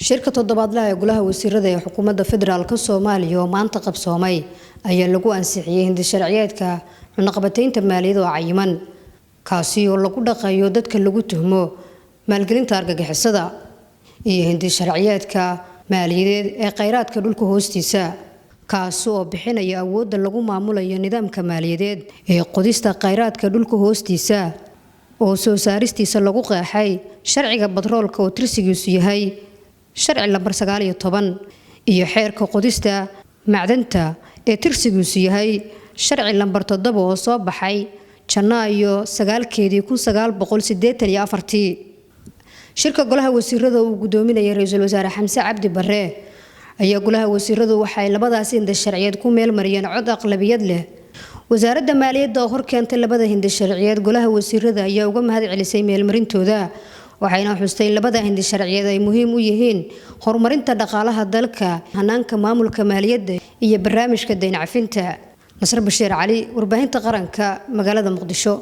shirka toddobaadlaha ee golaha wasiirada ee xukuumadda federaalka Soomaaliya oo maanta qabsoomay ayaa lagu ansixiyay hindisharciyeedka cunaqabataynta maaliyadda oo cayiman kaasi oo lagu dhaqayo dadka lagu tuhmo maalgelinta argagixisada iyo hindisharciyeedka maaliyadeed ee kheyraadka dhulka hoostiisa kaasi oo bixinaya awoodda lagu maamulayo nidaamka maaliyadeed ee qodista kheyraadka dhulka hoostiisa oo soo saaristiisa lagu qeexay sharciga batroolka oo tirsigiisu yahay sharci lambar 19 iyo xeerka qodista macdanta ee tirsigiisu yahay sharci lambar 7 oo soo baxay Janaayo 1984 shirka golaha wasiirada uu gudoominayay ra'iisul wasaare Xamse Cabdi Barre ayaa golaha wasiiradu waxay labadaas hindisharciyeed ku meel mariyeen cod aqlabiyad leh wasaaradda maaliyadda oo hor keentay labada hindisharciyeed golaha wasiirada ayaa uga mahad celisay meel marintooda waxayna xustay labada hindisharciyeed ay muhiim u yihiin horumarinta dhaqaalaha dalka hanaanka maamulka maaliyadda iyo barnaamijka dayn cafinta Nasr Bashiir Cali warbaahinta qaranka magaalada Muqdisho.